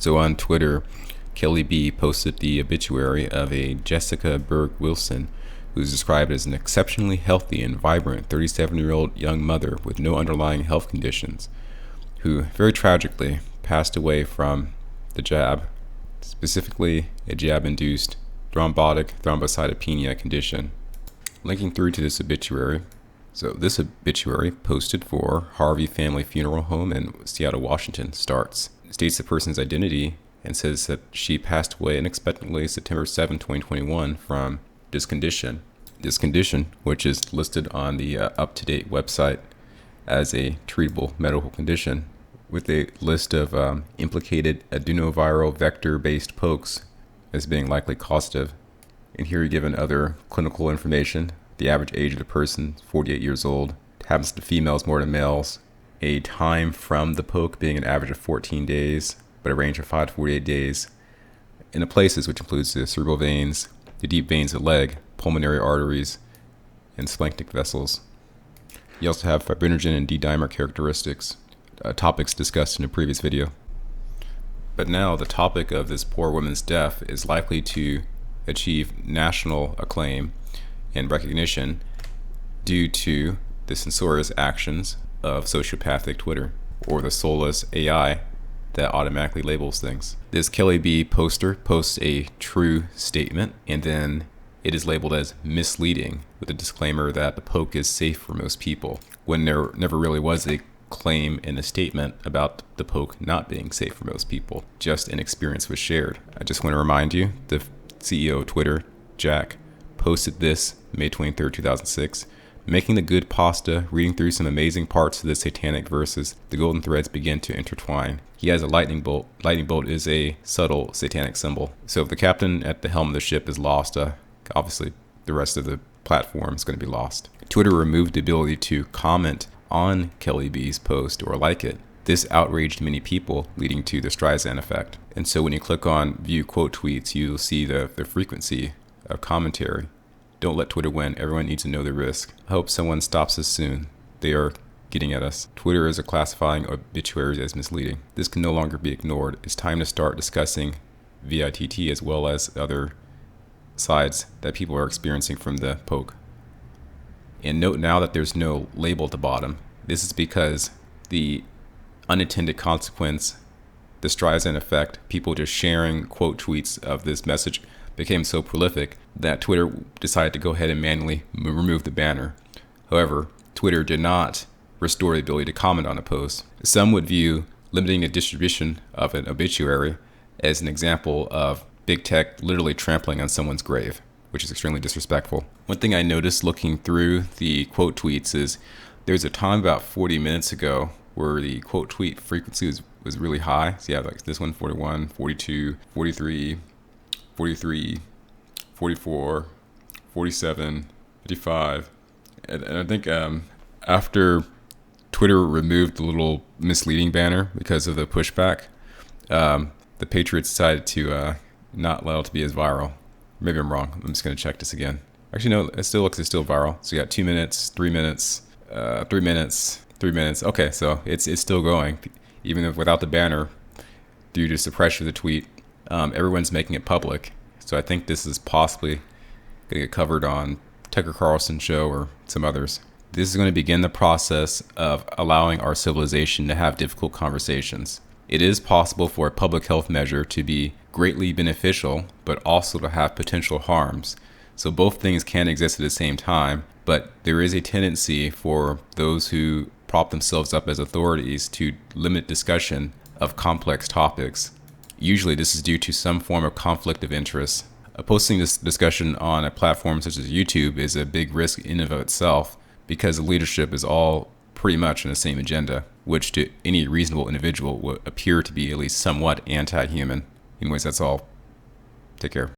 So on Twitter, Kelly B posted the obituary of a Jessica Berg Wilson, who is described as an exceptionally healthy and vibrant 37-year-old young mother with no underlying health conditions, who very tragically passed away from the jab, specifically a jab-induced thrombotic thrombocytopenia condition. Linking through to this obituary. So this obituary, posted for Harvey Family Funeral Home in Seattle, Washington, states the person's identity and says that she passed away unexpectedly September 7, 2021 from this condition. This condition, which is listed on the up-to-date website as a treatable medical condition, with a list of implicated adenoviral vector-based pokes as being likely causative. And here you're given other clinical information. The average age of the person, 48 years old. It happens to females more than males. A time from the poke being an average of 14 days, but a range of 5 to 48 days. In the places, which includes the cerebral veins, the deep veins of the leg, pulmonary arteries, and splanchnic vessels. You also have fibrinogen and D-dimer characteristics, topics discussed in a previous video. But now the topic of this poor woman's death is likely to achieve national acclaim and recognition due to the censorious actions of sociopathic Twitter, or the soulless AI that automatically labels things. This Kelly B poster posts a true statement, and then it is labeled as misleading with a disclaimer that the poke is safe for most people, when there never really was a claim in the statement about the poke not being safe for most people. Just an experience was shared. I just want to remind you, the CEO of Twitter, Jack, posted this May 23rd, 2006. Making the good pasta, reading through some amazing parts of the satanic verses, the golden threads begin to intertwine. He has a lightning bolt. Lightning bolt is a subtle satanic symbol. So if the captain at the helm of the ship is lost, obviously the rest of the platform is going to be lost. Twitter removed the ability to comment on Kelly B's post or like it. This outraged many people, leading to the Streisand effect. And so when you click on view quote tweets, you'll see the frequency of commentary. Don't let Twitter win. Everyone needs to know the risk. I hope someone stops us soon. They are getting at us. Twitter is classifying obituaries as misleading. This can no longer be ignored. It's time to start discussing VITT as well as other sides that people are experiencing from the poke. And note now that there's no label at the bottom. This is because the unintended consequence, the Streisand effect, people just sharing quote tweets of this message became so prolific that Twitter decided to go ahead and manually remove the banner. However, Twitter did not restore the ability to comment on a post. Some would view limiting the distribution of an obituary as an example of big tech literally trampling on someone's grave, which is extremely disrespectful. One thing I noticed looking through the quote tweets is there's a time about 40 minutes ago where the quote tweet frequency was really high. So you have like this one, 41, 42, 43, 43, 44, 47, 55. And I think after Twitter removed the little misleading banner because of the pushback, the Patriots decided to not allow it to be as viral. Maybe I'm wrong. I'm just going to check this again. Actually, no, it still looks still viral. So you got 2 minutes, 3 minutes, 3 minutes, 3 minutes. Okay, so it's still going. Even if without the banner, due to suppression of the tweet, everyone's making it public. So I think this is possibly going to get covered on Tucker Carlson's show or some others. This is going to begin the process of allowing our civilization to have difficult conversations. It is possible for a public health measure to be greatly beneficial, but also to have potential harms. So both things can exist at the same time, but there is a tendency for those who prop themselves up as authorities to limit discussion of complex topics. Usually this is due to some form of conflict of interest. Posting this discussion on a platform such as YouTube is a big risk in and of itself, because the leadership is all pretty much on the same agenda, which to any reasonable individual would appear to be at least somewhat anti-human. Anyways, that's all. Take care.